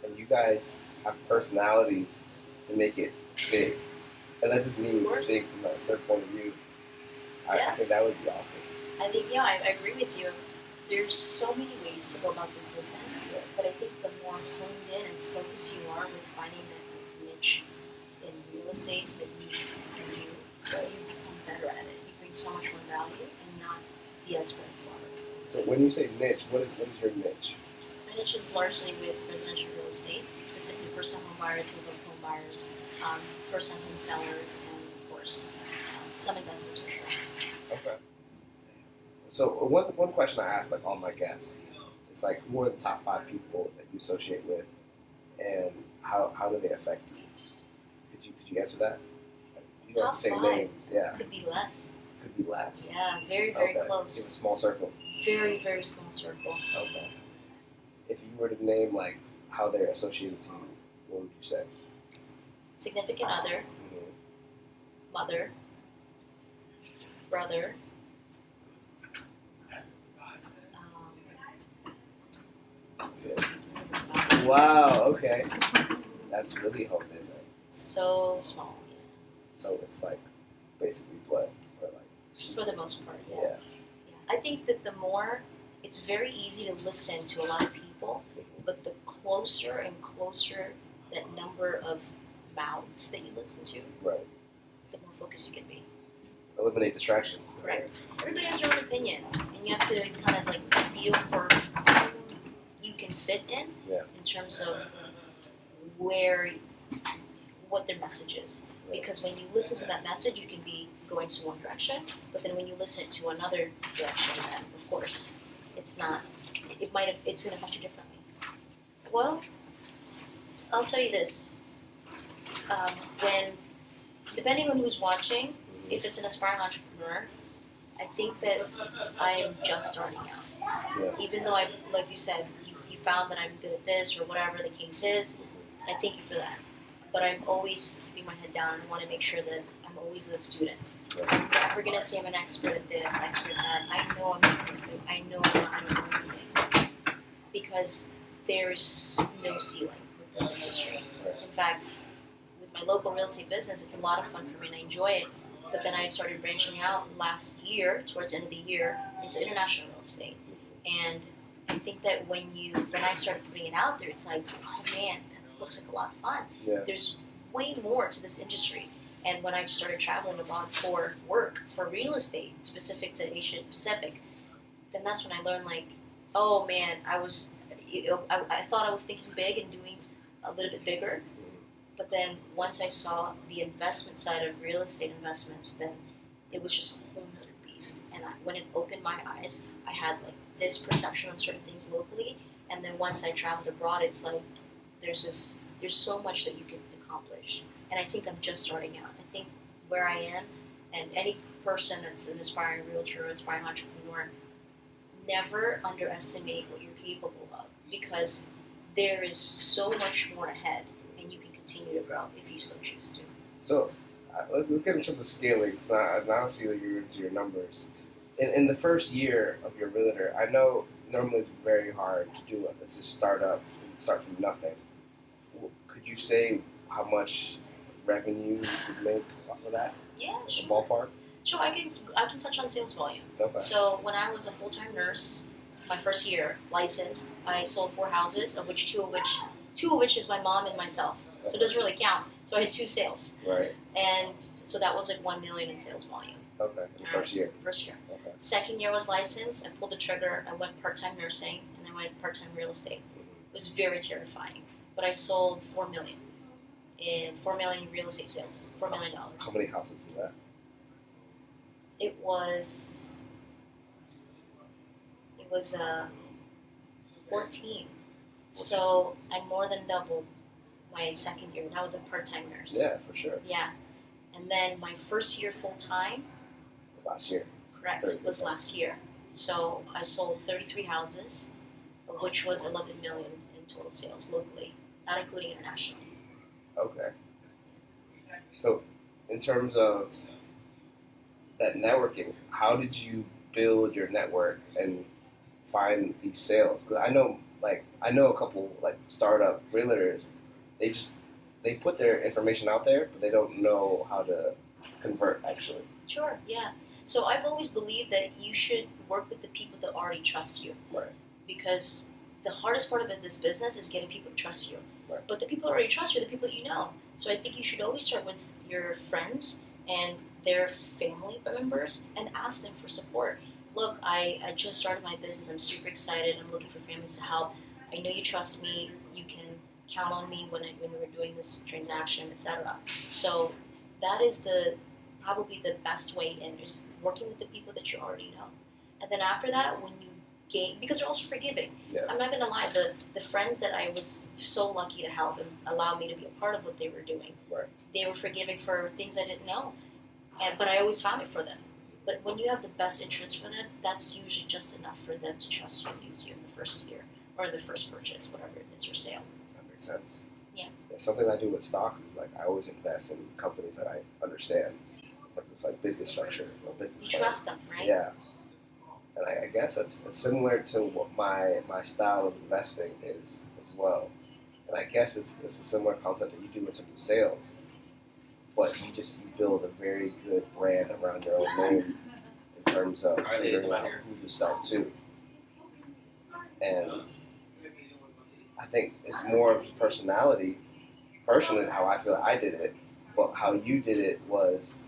and you guys have personalities to make it big. And that's just me seeing from their point of view. I think that would be awesome. I think I agree with you. There's so many ways to go about this business, but I think the more honed in and focused you are with finding that niche in real estate that you can do, you become better at it. You bring so much more value and not be as straightforward. So when you say niche, what is your niche? My niche is largely with residential real estate, specific to first-time home buyers, move-up home buyers, first-time home sellers, and of course, some investments for sure. Okay. So one question I ask like all my guests is like, who are the top 5 people that you associate with, and how do they affect you? Could you answer that? You don't have to say Top 5. names. Yeah. Could be less. Could be less. Yeah, very, very Okay. close. Give a small circle. Very, very small circle. Okay. If you were to name like how they're associated to you, what would you say? Significant other, mother, brother, That's it. Wow. Okay. That's really honed in. Right? It's so small. So it's like basically blood, or like. For the most part, yeah. Yeah. I think that the more, it's very easy to listen to a lot of people, but the closer and closer that number of mouths that you listen to, Right. the more focused you can be. Eliminate distractions. Correct. Everybody has their own opinion, and you have to kind of like feel for who you can fit in terms of what their message is. Because when you listen to that message, you can be going to one direction, but then when you listen to another direction, then of course, it's going to affect you differently. Well, I'll tell you this. Depending on who's watching, if it's an aspiring entrepreneur, I think that I'm just starting out. Yeah. Even though like you said, you found that I'm good at this or whatever the case is, I thank you for that. But I'm always keeping my head down and want to make sure that I'm always a good student. I'm never going to say I'm an expert at this, expert at that. I know I'm not perfect. I know I don't know everything. Because there's no ceiling with this industry. In fact, with my local real estate business, it's a lot of fun for me and I enjoy it. But then I started branching out last year, towards the end of the year, into international real estate. And I think that when I started putting it out there, it's like, oh man, that looks like a lot of fun. Yeah. There's way more to this industry. And when I started traveling abroad for work, for real estate, specific to Asia Pacific, then that's when I learned, like, oh man, I thought I was thinking big and doing a little bit bigger. But then once I saw the investment side of real estate investments, then it was just a whole other beast. And when it opened my eyes, I had like this perception on certain things locally. And then once I traveled abroad, it's like there's so much that you can accomplish. And I think I'm just starting out. I think where I am, and any person that's an aspiring realtor or aspiring entrepreneur, never underestimate what you're capable of, because there is so much more ahead, and you can continue to grow if you so choose to. So let's get into the scaling. It's not obviously that you're into your numbers. In the first year of your realtor, I know normally it's very hard to do it. It's just start from nothing. Could you say how much revenue you could make off of that? Yeah, The sure. ballpark? Sure, I can touch on sales volume. Okay. So when I was a full-time nurse, my first year licensed, I sold 4 houses, of which two of which is my mom and myself. So it doesn't really count. So I had 2 sales, Right. and so that was like 1 million in sales volume. Okay. In the first year. First year. Okay. Second year was licensed. I pulled the trigger. I went part-time nursing, and I went part-time real estate. It was very terrifying, but I sold 4 million in 4 million real estate sales. $4 million. How many houses is that? It was 14. So I more than doubled my second year, and I was a part-time nurse. Yeah, for sure. Yeah. And then my first year full-time, Last year. correct, 30%. was last year. So I sold 33 houses, of which was 11 million in total sales locally, not including internationally. Okay. So, in terms of that networking, how did you build your network and find these sales? Because I know a couple like startup realtors, they put their information out there, but they don't know how to convert actually. Sure, yeah. So I've always believed that you should work with the people that already trust you. Right. Because the hardest part of this business is getting people to trust you. Right. But the people that already trust you are the people that you know. So I think you should always start with your friends and their family members and ask them for support. Look, I just started my business. I'm super excited. I'm looking for families to help. I know you trust me. You can count on me when we're doing this transaction, etc. So that is probably the best way in, is working with the people that you already know. And then after that, when you gain, because they're also forgiving. Yeah. I'm not going to lie, the friends that I was so lucky to help and allow me to be a part of what they were doing, Right. they were forgiving for things I didn't know. But I always found it for them. But when you have the best interest for them, that's usually just enough for them to trust you and use you in the first year or the first purchase, whatever it is, or sale. That makes sense. Yeah. Something I do with stocks is like I always invest in companies that I understand, like business structure or business. You plan. trust them, right? Yeah. And I guess it's similar to what my style of investing is as well. And I guess it's a similar concept that you do in terms of sales. But you build a very good brand around your own name in terms of figuring out who to sell to. And I think it's more of personality, personally, how I feel I did it. But how you did it was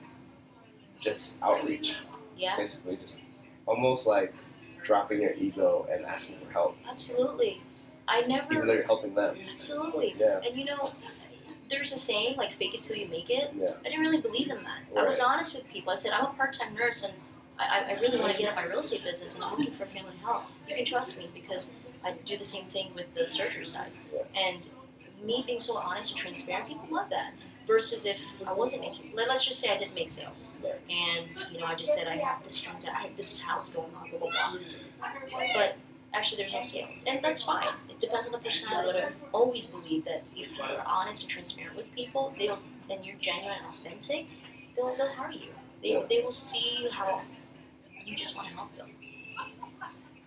just outreach. Yeah. Basically, just almost like dropping your ego and asking for help. Absolutely. I never. Even though you're helping them. Absolutely. Yeah. And there's a saying, like, fake it till you make it. Yeah. I didn't really believe in that. Right. I was honest with people. I said, I'm a part-time nurse, and I really want to get up my real estate business, and I'm looking for family help. You can trust me, because I do the same thing with the surgery side. Yeah. And me being so honest and transparent, people love that. Versus if I wasn't making, let's just say I didn't make sales. Right. And, I just said I have this house going on, blah, blah, blah. But actually there's no sales. And that's fine. It depends on the personality. But I always believe that if you're honest and transparent with people, and you're genuine and authentic, they'll hire you. They will see how you just want to help them.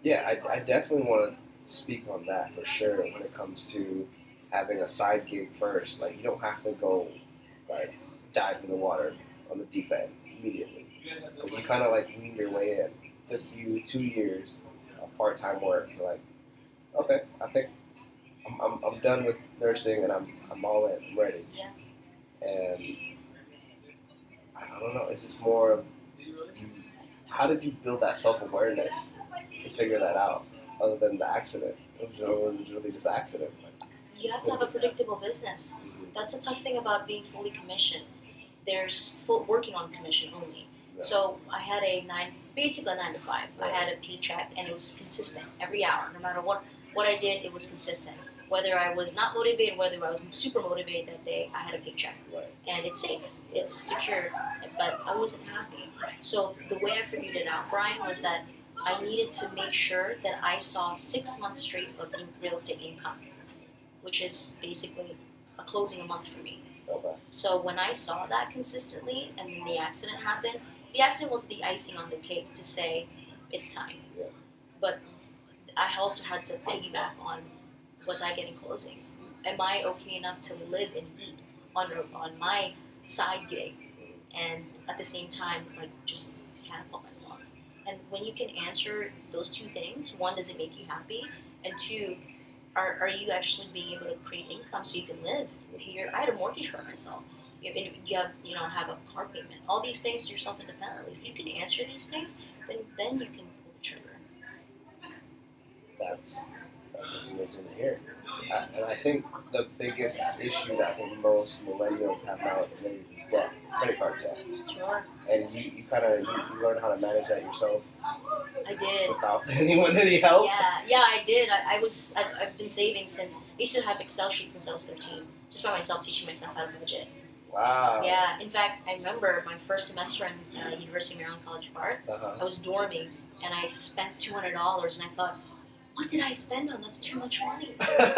Yeah, I definitely want to speak on that for sure when it comes to having a side gig first. Like, you don't have to go, like, dive in the water on the deep end immediately. Because you kind of, like, wean your way in. It took you 2 years of part-time work to, like, okay, I think I'm done with nursing and I'm all in, I'm ready. Yeah. And don't know. It's just more of how did you build that self-awareness to figure that out, other than the accident? It was really just an accident. You have to have a predictable business. That's the tough thing about being fully commissioned. There's working on commission only. Yeah. So I had basically a 9 to 5. I had a paycheck, and it was consistent every hour. No matter what I did, it was consistent. Whether I was not motivated, whether I was super motivated that day, I had a paycheck. Right. And it's safe, it's secure, but I wasn't happy. So the way I figured it out, Bryan, was that I needed to make sure that I saw 6 months straight of real estate income, which is basically a closing a month for me. Okay. So when I saw that consistently, and then the accident happened, the accident was the icing on the cake to say, it's time. Yeah. But I also had to piggyback on, was I getting closings? Am I okay enough to live and eat on my side gig, and at the same time, like, just catapult myself? And when you can answer those two things, one, does it make you happy? And two, are you actually being able to create income so you can live? I had a mortgage for myself. You have a car payment. All these things yourself independently. If you can answer these things, then you can pull the trigger. That's amazing to hear. And I think the biggest issue that I think most millennials have nowadays is debt, credit card debt. Sure. And you learn how to manage that yourself. I did. Without anyone, any help? Yeah, I did. I've been saving since, I used to have Excel sheets since I was 13, just by myself, teaching myself how to budget. Wow. Yeah, in fact, I remember my first semester in University of Maryland College of Art, I was dorming, and I spent $200, and I thought, what did I spend on? That's too much money. Yeah.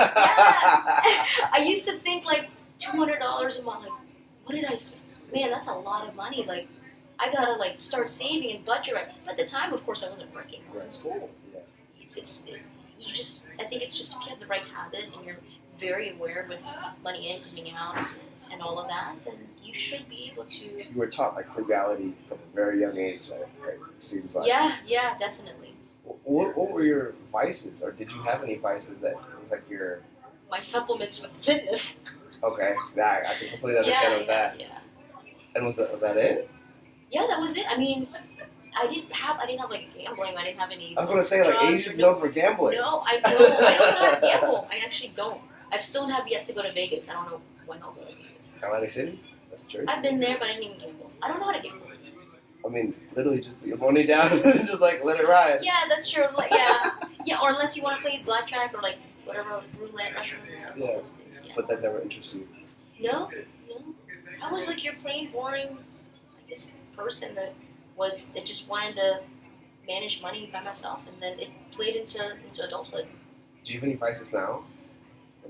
I used to think, like, $200 a month, like, what did I spend? Man, that's a lot of money. Like, I gotta, like, start saving and budget right. But at the time, of course, I wasn't working. I was in school. Yeah. I think it's just if you have the right habit and you're very aware with money in, coming out, and all of that, then you should be able to. You were taught, like, frugality from a very young age, right? It seems like. Yeah, definitely. What were your vices, or did you have any vices that was like your... My supplements with fitness. Okay, yeah, I can completely understand that. Yeah. And was that it? Yeah, that was it. I mean, I didn't have like gambling. I didn't have any. I was gonna say, like, Asians known for gambling. No, I don't know how to gamble. I actually don't. I still have yet to go to Vegas. I don't know when I'll go to Vegas. Atlantic City? That's true. I've been there, but I didn't even gamble. I don't know how to gamble. I mean, literally just put your money down and just, like, let it ride. Yeah, that's true. Like, yeah, or unless you want to play blackjack or, like, whatever, like, roulette, Russian roulette, all those things. Yeah. But that never interested you. No. I was like your plain, boring, I guess, person that just wanted to manage money by myself, and then it played into adulthood. Do you have any vices now?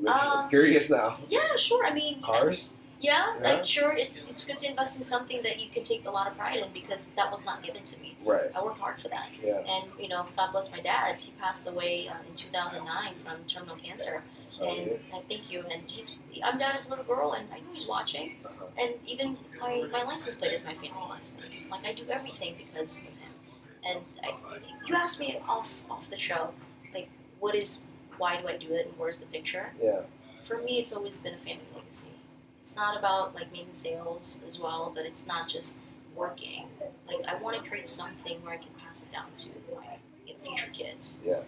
I'm curious now. Yeah, sure. I mean, cars? Yeah, like, sure, it's good to invest in something that you can take a lot of pride in, because that was not given to me. Right. I worked hard for that. Yeah. And, God bless my dad. He passed away in 2009 from terminal cancer. And thank you. And I'm dad's little girl, and I know he's watching. Uh-huh. And even my license plate is my family last name. Like, I do everything because of him. And you asked me off the show, like, why do I do it, and where's the picture? Yeah. For me, it's always been a family legacy. It's not about, like, making sales as well, but it's not just working. Like, I want to create something where I can pass it down to my future kids. Yeah.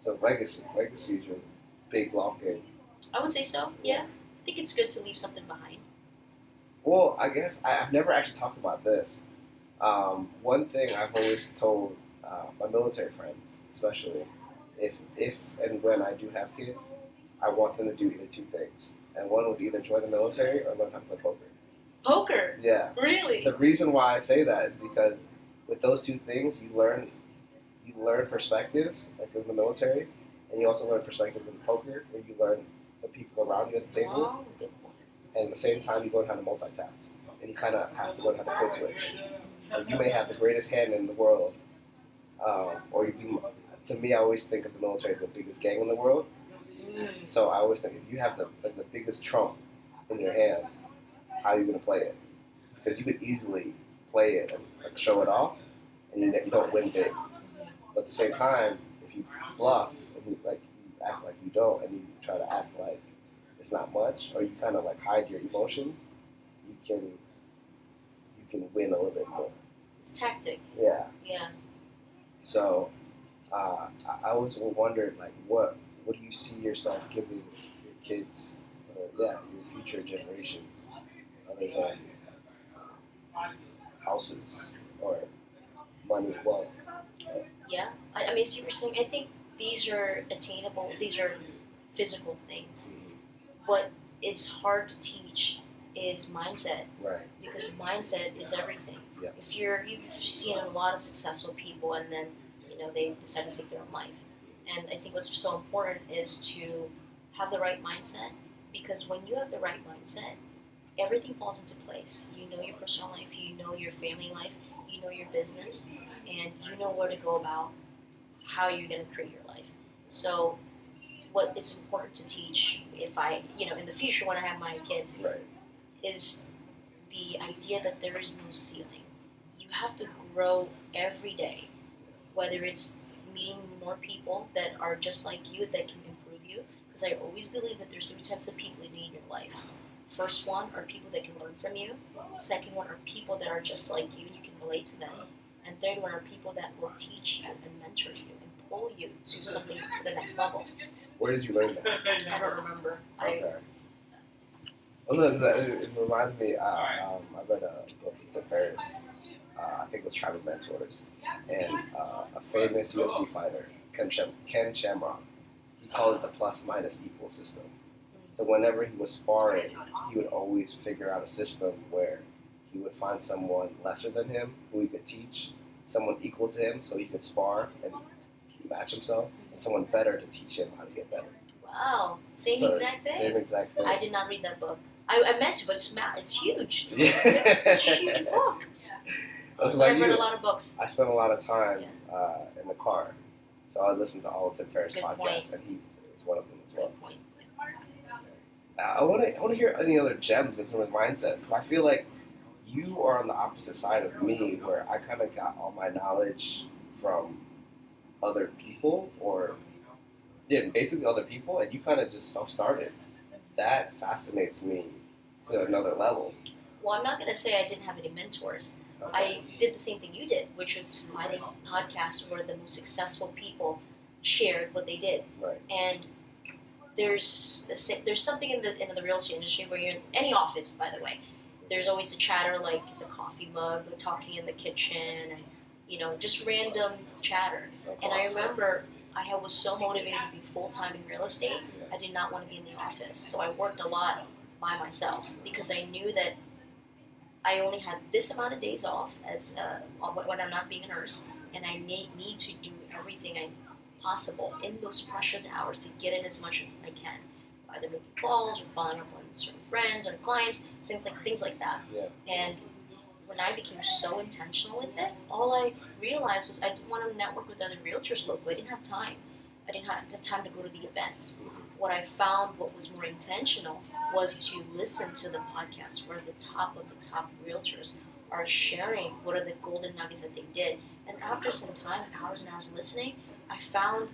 So legacy is your big long game. I would say so. Yeah. I think it's good to leave something behind. Well, I guess I've never actually talked about this. One thing I've always told my military friends, especially, if and when I do have kids, I want them to do either two things. And one was either join the military or learn how to play poker. Poker? Yeah. Really? The reason why I say that is because with those two things, you learn perspectives, like in the military, and you also learn perspective in poker, where you learn the people around you at the table. Oh, good point. And at the same time, you learn how to multitask. And you kind of have to learn how to code switch. You may have the greatest hand in the world, to me, I always think of the military as the biggest gang in the world. So I always think, if you have the biggest trump in your hand, how are you going to play it? Because you could easily play it and, like, show it off, and you don't win big. But at the same time, if you bluff and you act like you don't, and you try to act like it's not much, or you kind of, like, hide your emotions, you you can win a little bit more. It's tactic. Yeah. Yeah. So I always wondered, like, what do you see yourself giving your kids, or your future generations, other than houses or money, wealth? Yeah. I mean, see what you're saying. I think these are attainable. These are physical things. What is hard to teach is mindset, Right. because mindset is everything. Yes. If you've seen a lot of successful people, and then they decide to take their own life. And I think what's so important is to have the right mindset, because when you have the right mindset, everything falls into place. You know your personal life, you know your family life, you know your business, and you know where to go about how you're going to create your life. So what is important to teach, if I, in the future when I have my kids, Right. is the idea that there is no ceiling. You have to grow every day, whether it's meeting more people that are just like you that can improve you. Because I always believe that there's 3 types of people you need in your life. First one are people that can learn from you. Second one are people that are just like you and you can relate to them. And third one are people that will teach you and mentor you and pull you to something to the next level. Where did you learn that? I don't remember. Okay. It reminds me, I read a book from Tim Ferriss. I think it was Tribal Mentors. And a famous UFC fighter, Ken Shamrock, he called it the plus minus equal system. So whenever he was sparring, he would always figure out a system where he would find someone lesser than him who he could teach, someone equal to him so he could spar and match himself, and someone better to teach him how to get better. Wow, same exact thing? Same exact thing. I did not read that book. I meant to, but it's huge. It's a huge book. I've read a lot of books. I spent a lot of time in the car, so I would listen to all of Tim Ferriss' podcasts, and he was one of them as well. Good point. I want to hear any other gems in terms of mindset, because I feel like you are on the opposite side of me, where I kind of got all my knowledge from other people, basically other people, and you kind of just self-started. That fascinates me to another level. Well, I'm not going to say I didn't have any mentors. Okay. I did the same thing you did, which was finding podcasts where the most successful people shared what they did. Right. And there's something in the real estate industry where you're in any office, by the way, there's always a chatter, like the coffee mug, the talking in the kitchen, and just random chatter. And I remember I was so motivated to be full-time in real estate, I did not want to be in the office. So I worked a lot by myself, because I knew that I only had this amount of days off when I'm not being a nurse, and I need to do everything possible in those precious hours to get in as much as I can, either making calls or following up on certain friends or clients, things like that. Yeah. And when I became so intentional with it, all I realized was I didn't want to network with other realtors locally. I didn't have time. I didn't have time to go to the events. What I found, what was more intentional, was to listen to the podcast where the top of the top realtors are sharing what are the golden nuggets that they did. And after some time, hours and hours of listening, I found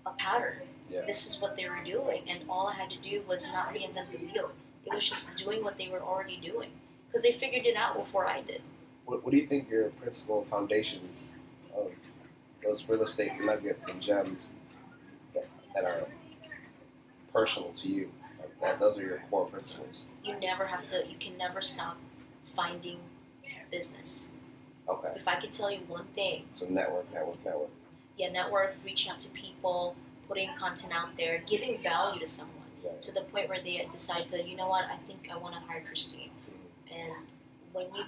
a pattern. Yeah. This is what they were doing, and all I had to do was not reinvent the wheel. It was just doing what they were already doing, because they figured it out before I did. What do you think your principal foundations of those real estate nuggets and gems that are personal to you? Like those are your core principles. You can never stop finding business. Okay. If I could tell you one thing. So network. Yeah, network, reaching out to people, putting content out there, giving value to someone, right, to the point where they decide to, you know what, I think I want to hire Christine. And when you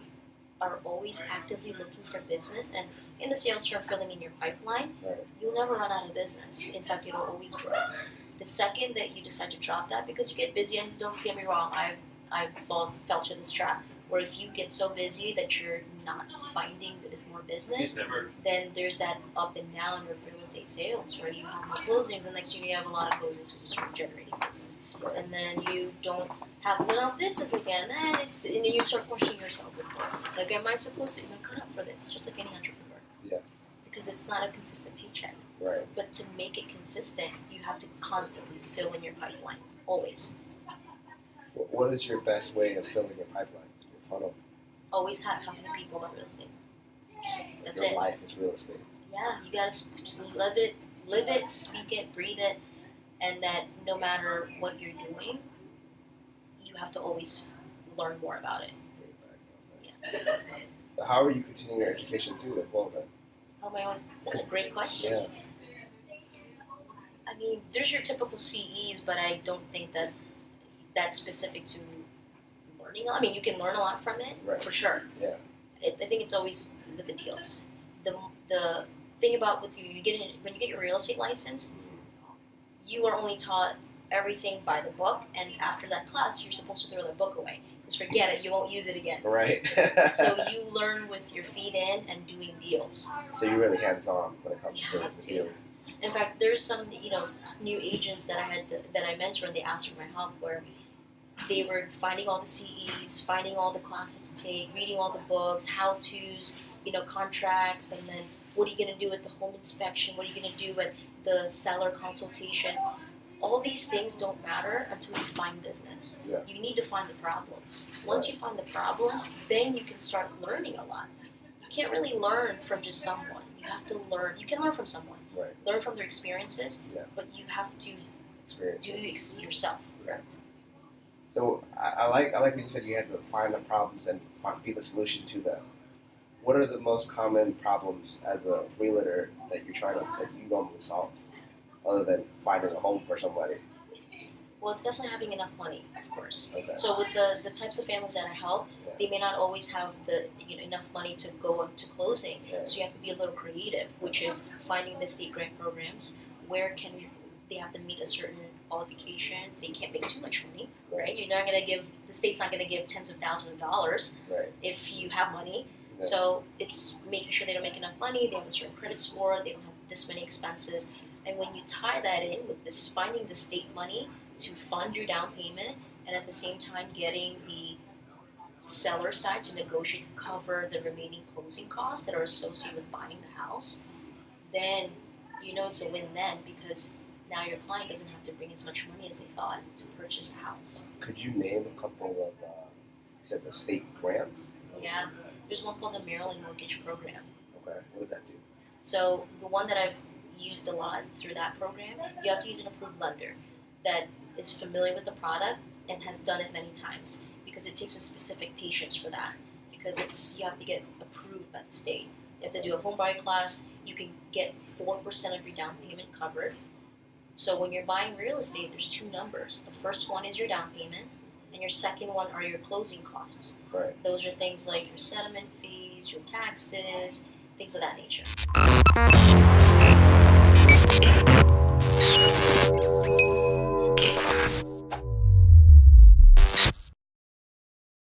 are always actively looking for business, and in the sales term, filling in your pipeline, right, you'll never run out of business. In fact, it'll always grow. The second that you decide to drop that, because you get busy, and don't get me wrong, I've fell to this trap, where if you get so busy that you're not finding more business, then there's that up and down with real estate sales, where you have more closings, and next year you have a lot of closings, so you start generating business. right. And then you don't have enough business again, and then you start questioning yourself. Like, am I supposed to even cut up for this? Just like any entrepreneur. Yeah. Because it's not a consistent paycheck. Right. But to make it consistent, you have to constantly fill in your pipeline, always. What is your best way of filling your pipeline, your funnel? always talking to people about real estate. That's Your it. life is real estate. Yeah, you gotta live it, speak it, breathe it, and that no matter what you're doing, you have to always learn more about it. Yeah. So how are you continuing your education too as well then? How am I always? That's a great question. Yeah. I mean, there's your typical CEs, but I don't think that that's specific to learning. I mean, you can learn a lot from it, Right. for sure. Yeah. I think it's always with the deals. The thing about when you get your real estate license, you are only taught everything by the book, and after that class, you're supposed to throw the book away. Because forget it, you won't use it again. Right. So you learn with your feet in and doing deals. So you're really hands-on when it comes You to have the to. deals. In fact, there's some new agents that I mentor, and they asked for my help where they were finding all the CEs, finding all the classes to take, reading all the books, how-tos, contracts, and then what are you going to do at the home inspection? What are you going to do at the seller consultation? All these things don't matter until you find business. Yeah. You need to find the problems. Once you find the problems, then you can start learning a lot. You can't really learn from just someone. You have to learn. You can learn from someone. Right. Learn from their experiences, Yeah. but you have to Experience. do yourself. Correct. So I like when you said you had to find the problems and be the solution to them. What are the most common problems as a realtor that you normally solve, other than finding a home for somebody? Well, it's definitely having enough money, of course. Okay. So with the types of families that I help, Yeah. they may not always have the enough money to go up to closing. Yeah. So you have to be a little creative, which is finding the state grant programs. They have to meet a certain qualification. They can't make too much money, right? The state's not going to give tens of thousands of dollars Right. if you have money. Yeah. So it's making sure they don't make enough money. They have a certain credit score. They don't have this many expenses. And when you tie that in with this, finding the state money to fund your down payment, and at the same time getting the seller side to negotiate to cover the remaining closing costs that are associated with buying the house, then it's a win then, because now your client doesn't have to bring as much money as they thought to purchase a house. Could you name a couple of you said the state grants? Yeah, there's one called the Maryland Mortgage Program. Okay. What does that do? So the one that I've used a lot through that program, you have to use an approved lender that is familiar with the product and has done it many times, because it takes a specific patience for that, because you have to get approved by the state. You have to do a home buyer class. You can get 4% of your down payment covered. So when you're buying real estate, there's two numbers. The first one is your down payment, and your second one are your closing costs. Right. Those are things like your settlement fees, your taxes, things of that nature.